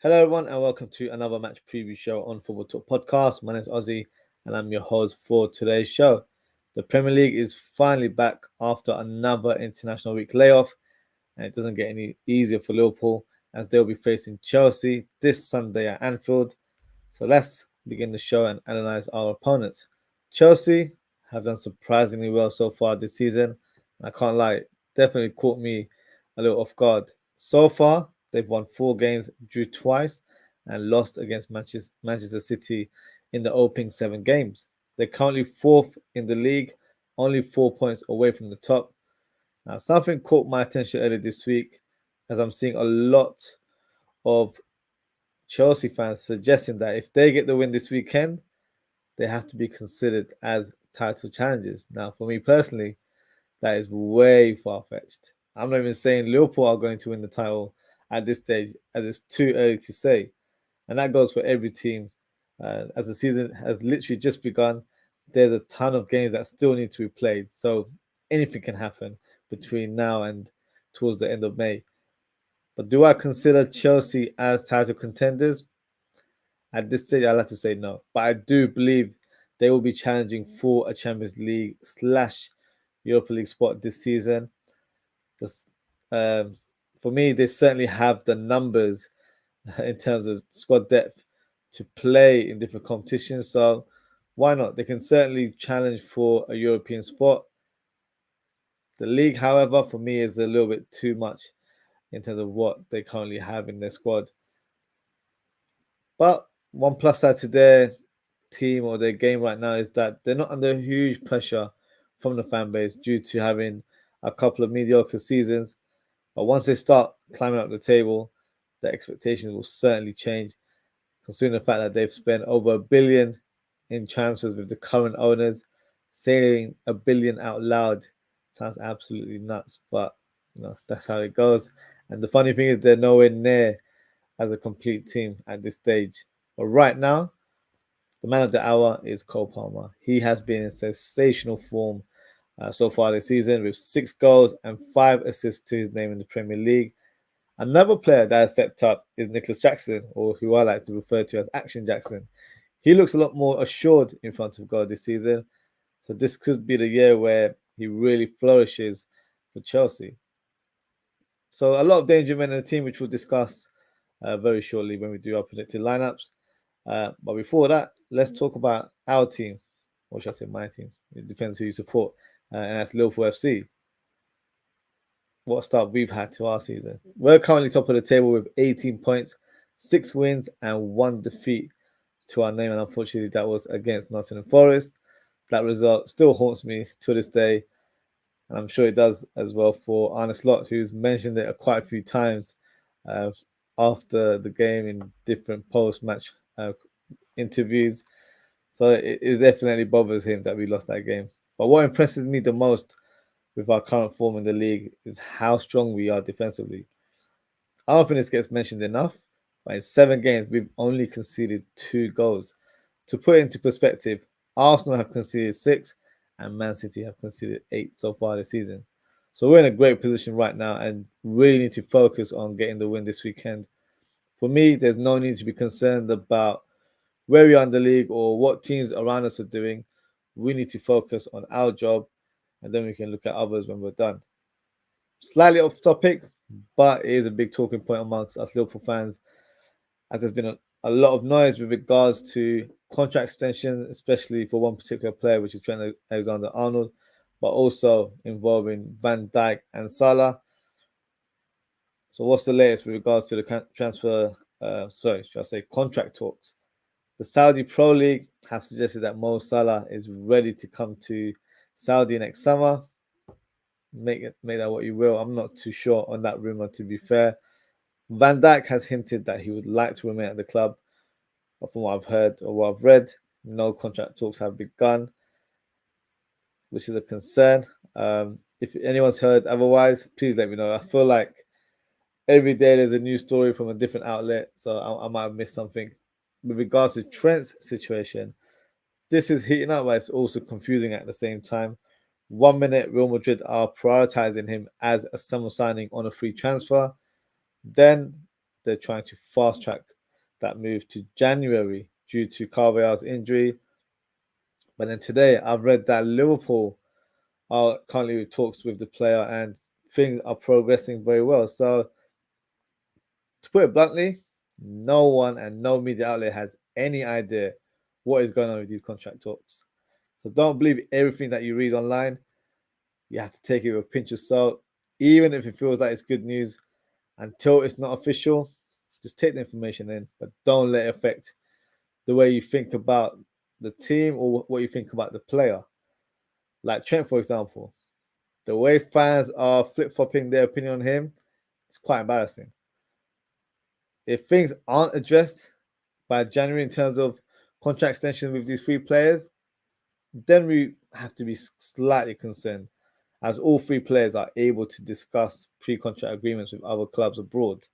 Hello everyone and welcome to another match preview show on Football Talk Podcast. My name is Ozzy and I'm your host for today's show. The Premier League is finally back after another international week layoff, and it doesn't get any easier for Liverpool as they'll be facing Chelsea this Sunday at Anfield. So let's begin the show and analyze our opponents. Chelsea have done surprisingly well so far this season. I can't lie, it definitely caught me a little off guard. So far, they've won 4 games, drew twice, and lost against Manchester City in the opening 7 games. They're currently 4th in the league, only 4 points away from the top. Now, something caught my attention earlier this week, as I'm seeing a lot of Chelsea fans suggesting that if they get the win this weekend, they have to be considered as title challengers. Now, for me personally, that is way far-fetched. I'm not even saying Liverpool are going to win the title at this stage, as it's too early to say. And that goes for every team. As the season has literally just begun, there's a ton of games that still need to be played. So anything can happen between now and towards the end of May. But do I consider Chelsea as title contenders? At this stage, I'd like to say no. But I do believe they will be challenging for a Champions League / Europa League spot this season. Just, for me, they certainly have the numbers in terms of squad depth to play in different competitions. So why not? They can certainly challenge for a European spot. The league, however, for me is a little bit too much in terms of what they currently have in their squad. But one plus side to their team or their game right now is that they're not under huge pressure from the fan base due to having a couple of mediocre seasons. But once they start climbing up the table, the expectations will certainly change, considering the fact that they've spent over $1 billion in transfers with the current owners. Saying $1 billion out loud sounds absolutely nuts, but that's how it goes. And the funny thing is they're nowhere near as a complete team at this stage. But right now, the man of the hour is Cole Palmer. He has been in sensational form so far this season with 6 goals and 5 assists to his name in the Premier League. Another player that has stepped up is Nicholas Jackson, or who I like to refer to as Action Jackson. He looks a lot more assured in front of goal this season. So this could be the year where he really flourishes for Chelsea. So a lot of danger men in the team, which we'll discuss very shortly when we do our predicted lineups. But before that, let's talk about our team. Or should I say my team? It depends who you support. And that's Liverpool FC. What start we've had to our season. We're currently top of the table with 18 points, 6 wins and 1 defeat to our name. And unfortunately, that was against Nottingham Forest. That result still haunts me to this day. And I'm sure it does as well for Arne Slot, who's mentioned it quite a few times after the game in different post-match interviews. So it definitely bothers him that we lost that game. But what impresses me the most with our current form in the league is how strong we are defensively. I don't think this gets mentioned enough, but in 7 games, we've only conceded 2 goals. To put it into perspective, Arsenal have conceded 6 and Man City have conceded 8 so far this season. So we're in a great position right now and really need to focus on getting the win this weekend. For me, there's no need to be concerned about where we are in the league or what teams around us are doing. We need to focus on our job, and then we can look at others when we're done. Slightly off topic, but it is a big talking point amongst us Liverpool fans, as there's been a lot of noise with regards to contract extension, especially for one particular player, which is Trent Alexander-Arnold. but also involving Van Dijk and Salah. So what's the latest with regards to the transfer, contract talks? The Saudi Pro League have suggested that Mo Salah is ready to come to Saudi next summer. Make that what you will. I'm not too sure on that rumor, to be fair. Van Dijk has hinted that he would like to remain at the club, but from what I've heard or what I've read, no contract talks have begun, which is a concern. If anyone's heard otherwise, please let me know. I feel like every day there's a new story from a different outlet, so I might have missed something. With regards to Trent's situation, this is heating up, but it's also confusing at the same time. 1 minute, Real Madrid are prioritizing him as a summer signing on a free transfer. Then they're trying to fast track that move to January due to Carvalhal's injury. But then today, I've read that Liverpool are currently in talks with the player and things are progressing very well. So, to put it bluntly, no one and no media outlet has any idea what is going on with these contract talks. So, don't believe everything that you read online. You have to take it with a pinch of salt, even if it feels like it's good news. Until it's not official, just take the information in, but don't let it affect the way you think about the team or what you think about the player. Like Trent, for example, the way fans are flip-flopping their opinion on him, it's quite embarrassing. If things aren't addressed by January in terms of contract extension with these three players, then we have to be slightly concerned, as all three players are able to discuss pre-contract agreements with other clubs abroad.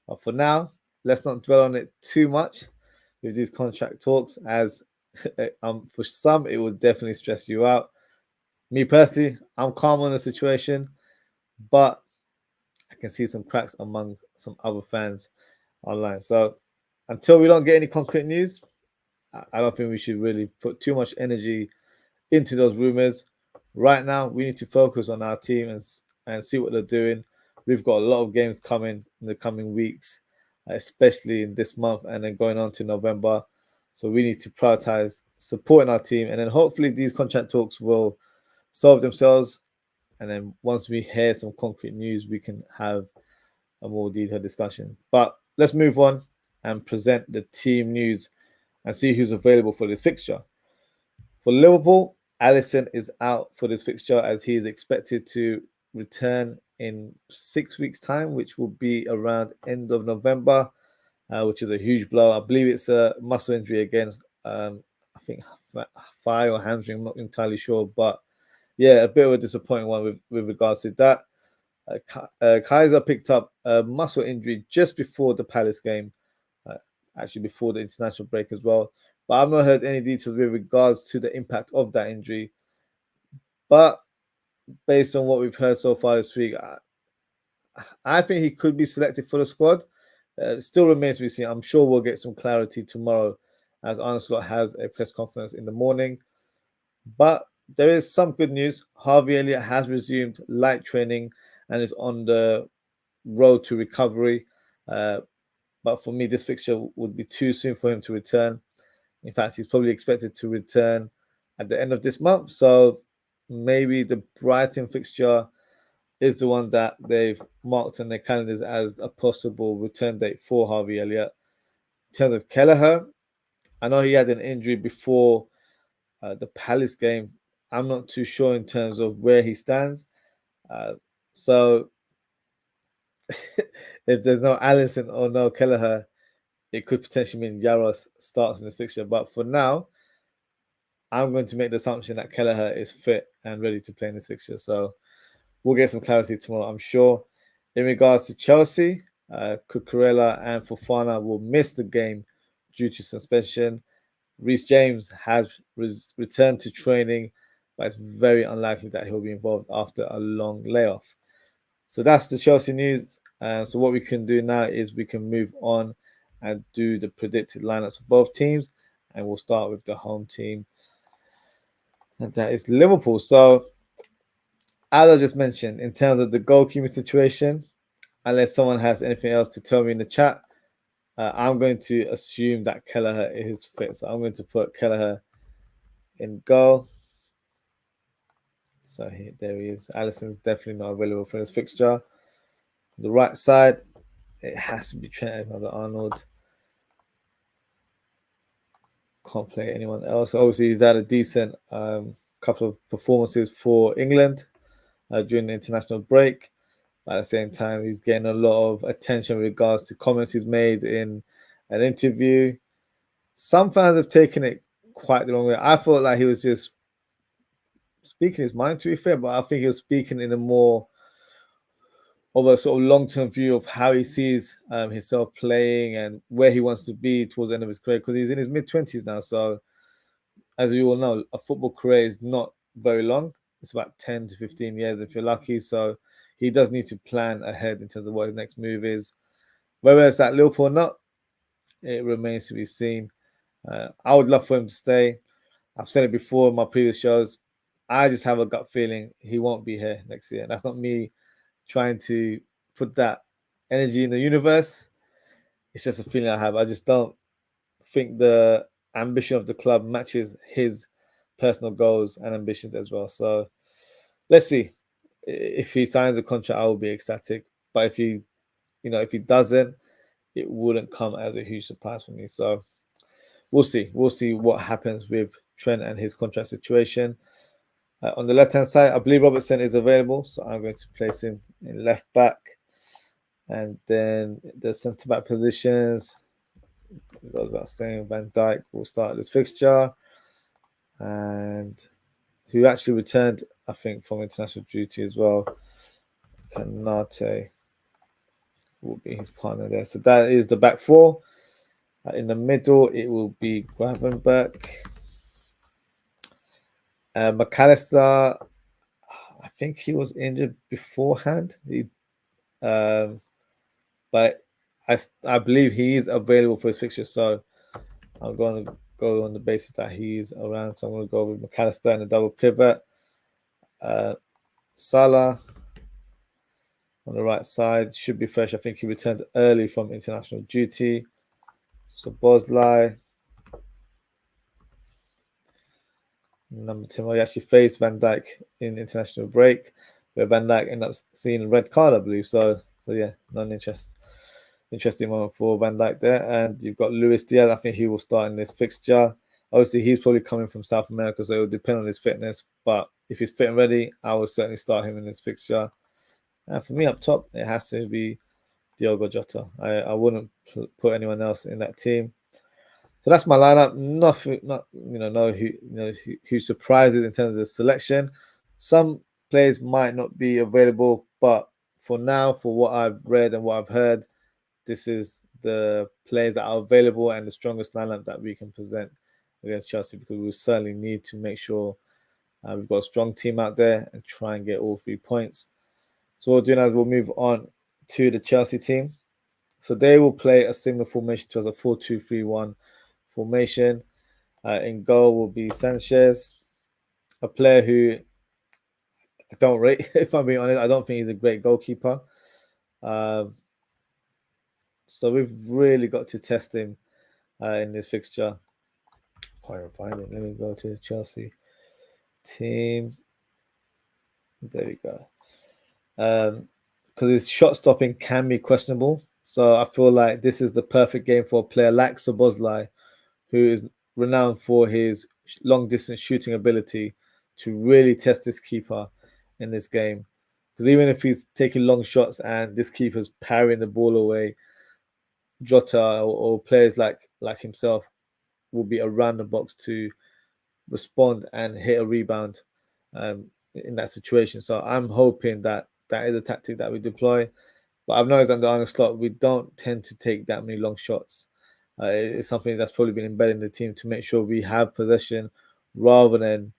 But for now, let's not dwell on it too much with these contract talks, as for some, it will definitely stress you out. Me personally, I'm calm on the situation, but I can see some cracks among some other fans online. So until we don't get any concrete news, I don't think we should really put too much energy into those rumors. Right now, we need to focus on our team and see what they're doing. We've got a lot of games coming in the coming weeks, especially in this month and then going on to November. So we need to prioritize supporting our team, and then hopefully these contract talks will solve themselves. And then once we hear some concrete news, we can have a more detailed discussion. But let's move on and present the team news and see who's available for this fixture. For Liverpool, Alisson is out for this fixture as he is expected to return in 6 weeks' time, which will be around end of November, which is a huge blow. I believe it's a muscle injury again. I think thigh or hamstring, I'm not entirely sure. But yeah, a bit of a disappointing one with regards to that. Kaiser picked up a muscle injury just before the Palace game, actually before the international break as well. But I've not heard any details with regards to the impact of that injury. But based on what we've heard so far this week, I think he could be selected for the squad. It still remains to be seen. I'm sure we'll get some clarity tomorrow as Arne Slot has a press conference in the morning. But there is some good news. Harvey Elliott has resumed light training and is on the road to recovery. But for me, this fixture would be too soon for him to return. In fact, he's probably expected to return at the end of this month. So maybe the Brighton fixture is the one that they've marked on their calendars as a possible return date for Harvey Elliott. In terms of Kelleher, I know he had an injury before the Palace game. I'm not too sure in terms of where he stands. So if there's no Alisson or no Kelleher, it could potentially mean Yaros starts in this fixture. But for now, I'm going to make the assumption that Kelleher is fit and ready to play in this fixture. So we'll get some clarity tomorrow, I'm sure. In regards to Chelsea, Cucurella and Fofana will miss the game due to suspension. Reece James has returned to training, but it's very unlikely that he'll be involved after a long layoff. So that's the Chelsea news. So what we can do now is we can move on and do the predicted lineups of both teams. And we'll start with the home team. And that is Liverpool. So as I just mentioned, in terms of the goalkeeping situation, unless someone has anything else to tell me in the chat, I'm going to assume that Kelleher is fit. So I'm going to put Kelleher in goal. So there he is. Alisson's definitely not available for this fixture. The right side, it has to be Trent Alexander-Arnold. Can't play anyone else. Obviously, he's had a decent couple of performances for England during the international break. At the same time, he's getting a lot of attention in regards to comments he's made in an interview. Some fans have taken it quite the wrong way. I felt like he was just speaking his mind, to be fair, but I think he was speaking in a more of a sort of long-term view of how he sees himself playing and where he wants to be towards the end of his career, because he's in his mid-20s now. So, as you all know, a football career is not very long. It's about 10 to 15 years if you're lucky. So, he does need to plan ahead in terms of what his next move is. Whether it's at Liverpool or not, it remains to be seen. I would love for him to stay. I've said it before in my previous shows. I just have a gut feeling he won't be here next year. That's not me trying to put that energy in the universe. It's just a feeling I have. I just don't think the ambition of the club matches his personal goals and ambitions as well. So let's see. If he signs a contract, I will be ecstatic. But if he doesn't, it wouldn't come as a huge surprise for me. So we'll see. We'll see what happens with Trent and his contract situation. On the left-hand side, I believe Robertson is available, so I'm going to place him in left back. And then the centre-back positions, it goes without saying, Van Dijk will start this fixture. And who actually returned, I think, from international duty as well. Kanate will be his partner there. So that is the back four. In the middle, it will be Gravenberch. McAllister, I think he was injured beforehand. But I believe he is available for his fixture. So I'm going to go on the basis that he's around. So I'm going to go with McAllister and a double pivot. Salah on the right side should be fresh. I think he returned early from international duty. So Bosley. Number 10, well, he actually faced Van Dijk in international break, where Van Dijk ended up seeing a red card, I believe. So yeah, interesting moment for Van Dijk there. And you've got Luis Diaz. I think he will start in this fixture. Obviously, he's probably coming from South America, so it will depend on his fitness. But if he's fit and ready, I will certainly start him in this fixture. And for me, up top, it has to be Diogo Jota. I wouldn't put anyone else in that team. So that's my lineup. No huge surprises in terms of selection. Some players might not be available, but for now, for what I've read and what I've heard, this is the players that are available and the strongest lineup that we can present against Chelsea, because we certainly need to make sure we've got a strong team out there and try and get all 3 points. So what we'll do now is we'll move on to the Chelsea team. So they will play a similar formation to us, a 4-2-3-1 formation. In goal will be Sanchez, a player who I don't rate, if I'm being honest. I don't think he's a great goalkeeper. So we've really got to test him in this fixture. Quite find it. Let me go to the Chelsea team. There we go. Because his shot stopping can be questionable. So I feel like this is the perfect game for a player like Szoboszlai, who is renowned for his long-distance shooting ability, to really test this keeper in this game. Because even if he's taking long shots and this keeper's parrying the ball away, Jota or players like himself will be around the box to respond and hit a rebound in that situation. So I'm hoping that is a tactic that we deploy. But I've noticed under Arne Slot, we don't tend to take that many long shots. It's something that's probably been embedded in the team to make sure we have possession rather than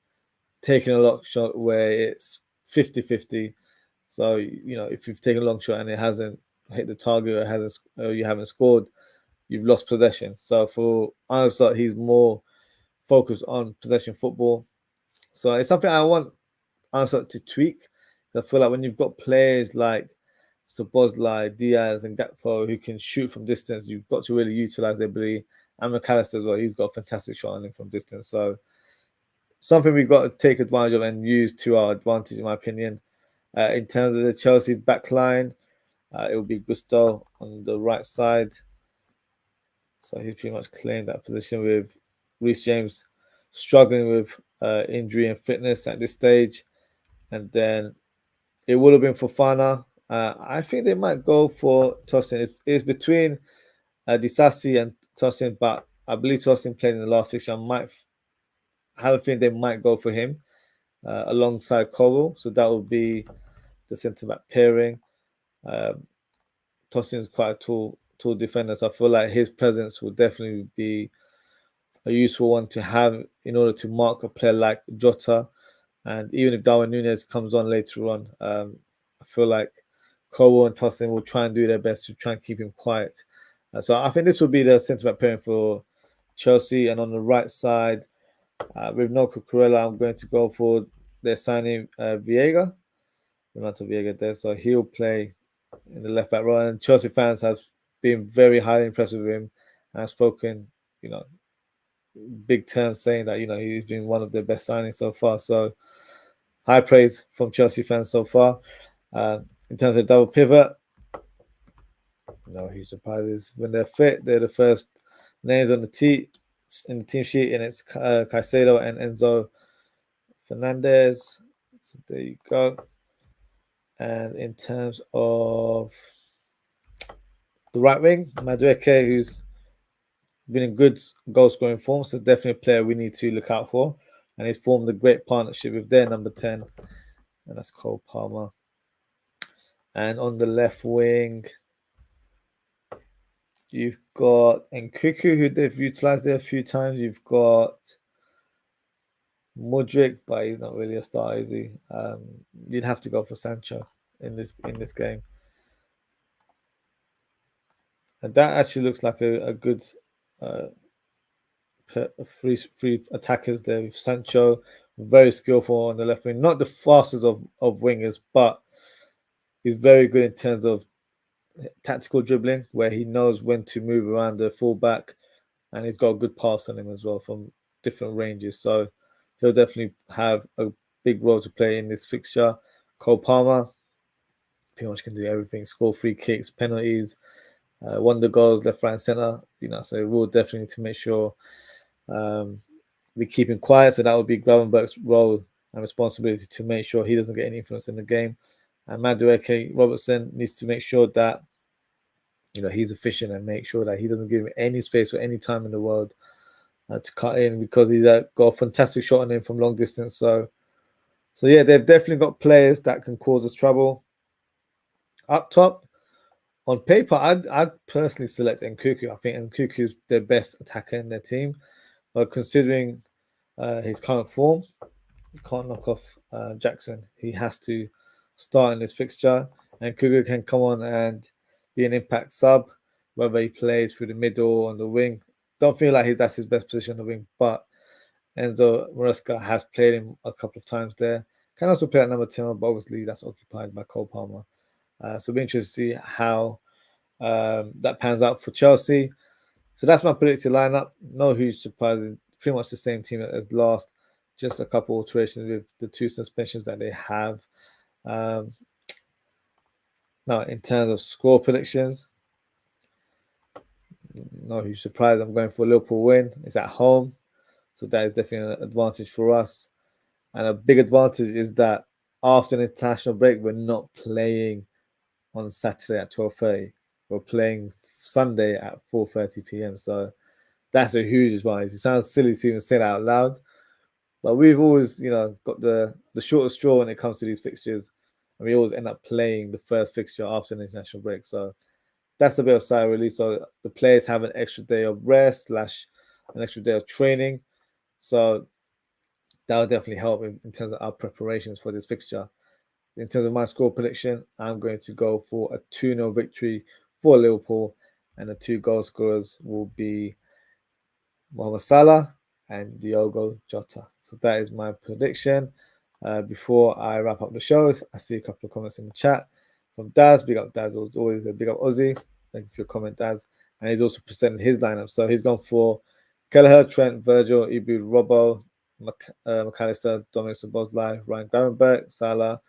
taking a long shot where it's 50-50. So, if you've taken a long shot and it hasn't hit the target or you haven't scored, you've lost possession. So for Arne Slot, he's more focused on possession football. So it's something I want Arne Slot to tweak. I feel like when you've got players like Szoboszlai, Diaz, and Gakpo who can shoot from distance, you've got to really utilize their ability. And McAllister as well, he's got a fantastic shot on him from distance. So something we've got to take advantage of and use to our advantage, in my opinion. In terms of the Chelsea backline, it will be Gusto on the right side. So he's pretty much claimed that position, with Reece James struggling with injury and fitness at this stage. And then it would have been Fofana. I think they might go for Tosin. It's between Disasi and Tosin, but I believe Tosin played in the last fixture. I have a feeling they might go for him alongside Coyr. So that would be the centre back pairing. Tosin is quite a tall defender, so I feel like his presence will definitely be a useful one to have in order to mark a player like Jota. And even if Darwin Núñez comes on later on, I feel like Coyr and Tosin will try and do their best to try and keep him quiet. So I think this will be the centre back pairing for Chelsea. And on the right side, with no Cucurella, I'm going to go for their signing Viega, Renato Viega there. So he'll play in the left back row. And Chelsea fans have been very highly impressed with him and have spoken, big terms, saying that he's been one of their best signings so far. So high praise from Chelsea fans so far. In terms of double pivot, no huge surprises. When they're fit, they're the first names on the team sheet, and it's Caicedo and Enzo Fernandez. So there you go. And in terms of the right wing, Madueke, who's been in good goal scoring form, so definitely a player we need to look out for. And he's formed a great partnership with their number 10, and that's Cole Palmer. And on the left wing, you've got Nkuku, who they've utilised there a few times. You've got Mudryk, but he's not really a star, is he? You'd have to go for Sancho in this game. And that actually looks like a good three attackers there, with Sancho, very skillful on the left wing. Not the fastest of wingers, but he's very good in terms of tactical dribbling, where he knows when to move around the fullback, and he's got a good pass on him as well from different ranges. So he'll definitely have a big role to play in this fixture. Cole Palmer pretty much can do everything: score free kicks, penalties, wonder goals, left, right, and center. So we'll definitely need to make sure we keep him quiet. So that would be Gravenberch's role and responsibility to make sure he doesn't get any influence in the game. And Madueke Robertson needs to make sure that he's efficient and make sure that he doesn't give him any space or any time in the world to cut in, because he's got a fantastic shot on him from long distance. So yeah, they've definitely got players that can cause us trouble. Up top, on paper, I'd personally select Nkuku. I think Nkuku is their best attacker in their team. But considering his current form, you can't knock off Jackson. He has to start in this fixture. And Nkuku can come on and be an impact sub, whether he plays through the middle or on the wing. Don't feel like that's his best position on the wing, but Enzo Maresca has played him a couple of times there. Can also play at number 10, but obviously that's occupied by Cole Palmer. So it'll be interesting to see how that pans out for Chelsea. So that's my predicted lineup. No huge surprises. Pretty much the same team as last. Just a couple alterations with the 2 suspensions that they have. Now, in terms of score predictions, no huge surprise. I'm going for Liverpool win. It's at home, so that is definitely an advantage for us. And a big advantage is that after an international break, we're not playing on Saturday at 12:30. We're playing Sunday at 4:30 p.m. So that's a huge advantage. It sounds silly to even say that out loud, but we've always, got the shortest straw when it comes to these fixtures, and we always end up playing the first fixture after an international break. So that's a bit of sigh of relief. So the players have an extra day of rest / an extra day of training. So that will definitely help in terms of our preparations for this fixture. In terms of my score prediction, I'm going to go for a 2-0 victory for Liverpool, and the 2 goal scorers will be Mohamed Salah and Diogo Jota. So that is my prediction. Before I wrap up the show, I see a couple of comments in the chat from Daz. Big up Daz, always a big up Ozzy. Thank you for your comment, Daz. And he's also presented his lineup. So he's gone for Kelleher, Trent, Virgil, Ibu, Robbo, McAllister, Dominic Szoboszlai, Ryan Gravenberch, Salah,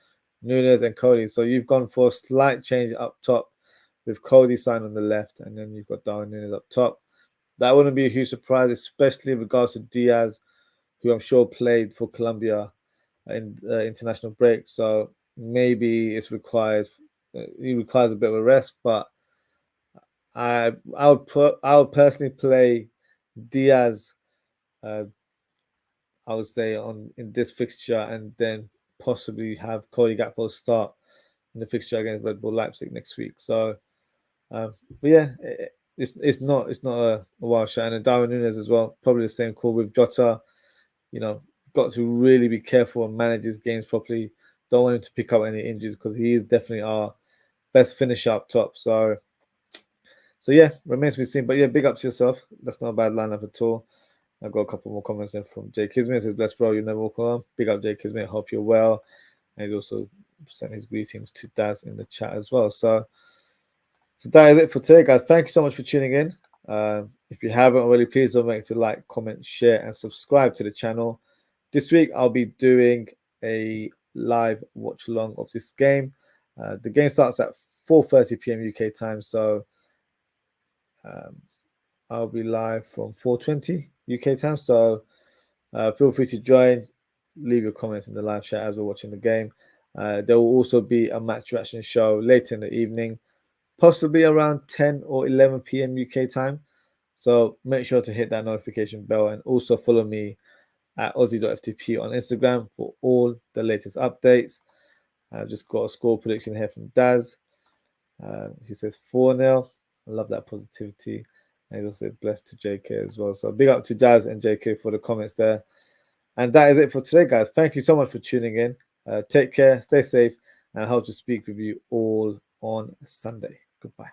Nunes, and Cody. So you've gone for a slight change up top with Cody signed on the left, and then you've got Darwin Nunes up top. That wouldn't be a huge surprise, especially in regards to Diaz, who I'm sure played for Colombia in international break. So maybe it's required. He requires a bit of a rest, but I would personally play Diaz. I would say in this fixture, and then possibly have Cody Gakpo start in the fixture against Red Bull Leipzig next week. So, but yeah, it's not a wild shot. And then Darwin Nunes as well, probably the same call with Jota. Got to really be careful and manage his games properly. Don't want him to pick up any injuries because he is definitely our best finisher up top. So yeah, remains to be seen. But yeah, big up to yourself. That's not a bad lineup at all. I've got a couple more comments in from Jay Kismet. Says, bless bro, you never walk on. Big up Jay Kismet. Hope you're well. And he's also sent his greetings to Daz in the chat as well. So that is it for today, guys. Thank you so much for tuning in. If you haven't already, please don't forget to like, comment, share, and subscribe to the channel. This week, I'll be doing a live watch along of this game. The game starts at 4:30 p.m. UK time, so I'll be live from 4:20 UK time. So feel free to join. Leave your comments in the live chat as we're watching the game. There will also be a match reaction show later in the evening, possibly around 10 or 11 p.m. UK time. So make sure to hit that notification bell and also follow me at Aussie.ftp on Instagram for all the latest updates. I've just got a score prediction here from Daz, who says 4-0. I love that positivity. And he also said blessed to JK as well. So big up to Daz and JK for the comments there. And that is it for today, guys. Thank you so much for tuning in. Take care, stay safe, and I hope to speak with you all on Sunday. Goodbye.